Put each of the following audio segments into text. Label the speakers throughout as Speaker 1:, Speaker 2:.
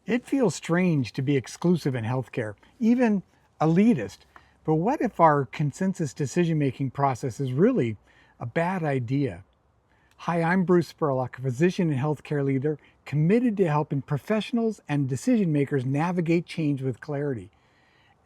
Speaker 1: It feels strange to be exclusive in healthcare, even elitist. But what if our consensus decision making process is really a bad idea? Hi, I'm Bruce Spurlock, a physician and healthcare leader committed to helping professionals and decision makers navigate change with clarity.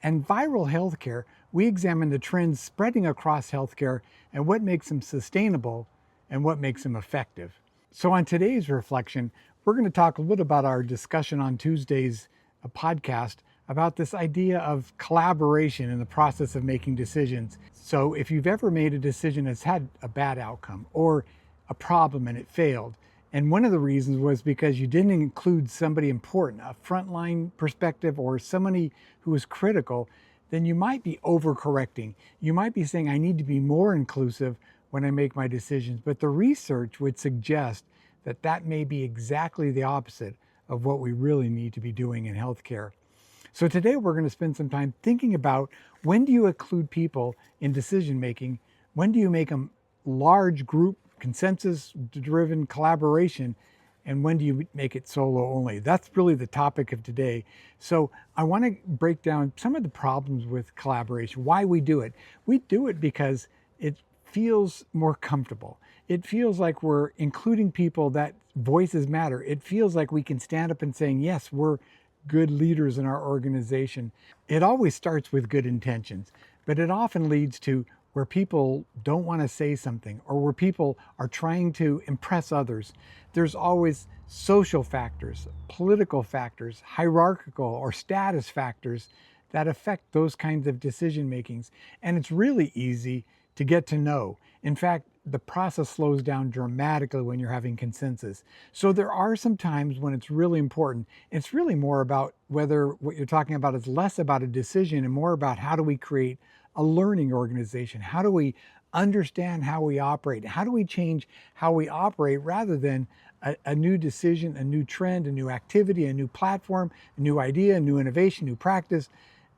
Speaker 1: And viral healthcare, we examine the trends spreading across healthcare and what makes them sustainable and what makes them effective. So, on today's reflection, we're going to talk a little about our discussion on Tuesday's podcast about this idea of collaboration in the process of making decisions. So, if you've ever made a decision that's had a bad outcome or a problem and it failed, and one of the reasons was because you didn't include somebody important, a frontline perspective or somebody who was critical, then you might be overcorrecting. You might be saying, I need to be more inclusive when I make my decisions. But the research would suggest that that may be exactly the opposite of what we really need to be doing in healthcare. So today we're going to spend some time thinking about, when do you include people in decision making? When do you make them large group consensus driven collaboration, and when do you make it solo only? That's really the topic of today. So I want to break down some of the problems with collaboration, why we do it. We do it because it feels more comfortable. It feels like we're including people that voices matter. It feels like we can stand up and saying, yes, we're good leaders in our organization. It always starts with good intentions, but it often leads to where people don't want to say something or where people are trying to impress others. There's always social factors, political factors, hierarchical or status factors that affect those kinds of decision makings. And it's really easy to get to know. In fact, the process slows down dramatically when you're having consensus. So there are some times when it's really important. It's really more about whether what you're talking about is less about a decision and more about how do we create a learning organization? How do we understand how we operate? How do we change how we operate rather than a new decision, a new trend, a new activity, a new platform, a new idea, a new innovation, new practice?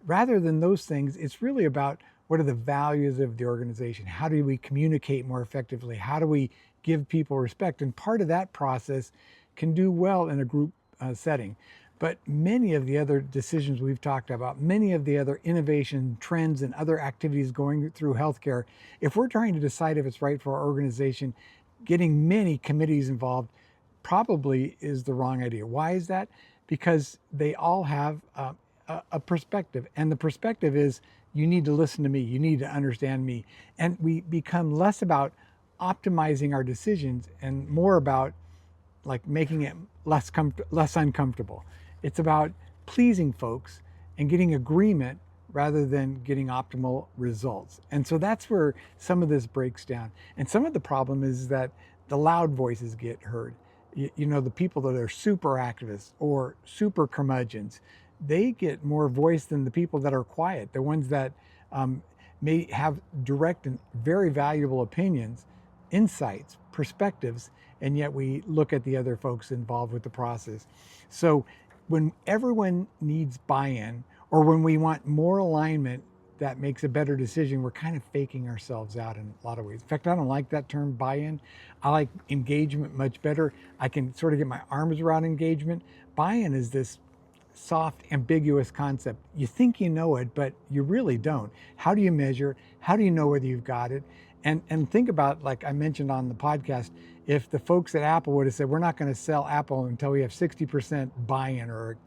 Speaker 1: Rather than those things, it's really about what are the values of the organization? How do we communicate more effectively? How do we give people respect? And part of that process can do well in a group setting. But many of the other decisions we've talked about, many of the other innovation trends and other activities going through healthcare, if we're trying to decide if it's right for our organization, getting many committees involved probably is the wrong idea. Why is that? Because they all have a perspective, and the perspective is, you need to listen to me, you need to understand me. And we become less about optimizing our decisions and more about like making it less uncomfortable. It's about pleasing folks and getting agreement rather than getting optimal results. And so that's where some of this breaks down. And some of the problem is that the loud voices get heard. You know, the people that are super activists or super curmudgeons, they get more voice than the people that are quiet, the ones that may have direct and very valuable opinions, insights, perspectives, and yet we look at the other folks involved with the process. So when everyone needs buy-in, or when we want more alignment that makes a better decision, we're kind of faking ourselves out in a lot of ways. In fact, I don't like that term buy-in. I like engagement much better. I can sort of get my arms around engagement. Buy-in is this soft, ambiguous concept. You think you know it, but you really don't. How do you measure? How do you know whether you've got it? And think about, like I mentioned on the podcast, if the folks at Apple would have said, we're not going to sell Apple until we have 60% buy-in or,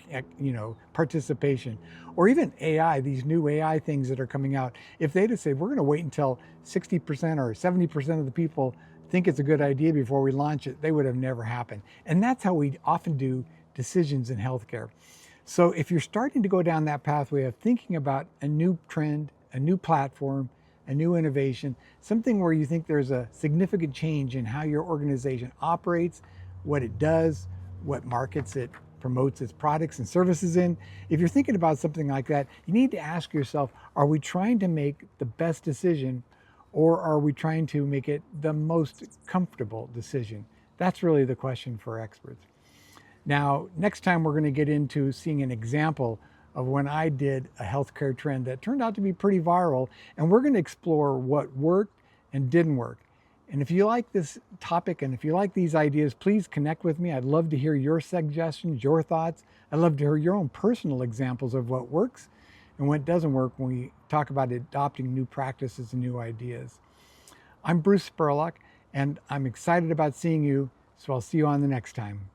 Speaker 1: participation, or even AI, these new AI things that are coming out, if they'd have said, we're going to wait until 60% or 70% of the people think it's a good idea before we launch it, they would have never happened. And that's how we often do decisions in healthcare. So if you're starting to go down that pathway of thinking about a new trend, a new platform, a new innovation, something where you think there's a significant change in how your organization operates, what it does, what markets it promotes its products and services in. If you're thinking about something like that, you need to ask yourself, are we trying to make the best decision, or are we trying to make it the most comfortable decision? That's really the question for experts. Now, next time we're going to get into seeing an example of when I did a healthcare trend that turned out to be pretty viral, and we're going to explore what worked and didn't work. And if you like this topic and if you like these ideas, please connect with me. I'd love to hear your suggestions, your thoughts. I'd love to hear your own personal examples of what works and what doesn't work when we talk about adopting new practices and new ideas. I'm Bruce Spurlock, and I'm excited about seeing you, so I'll see you on the next time.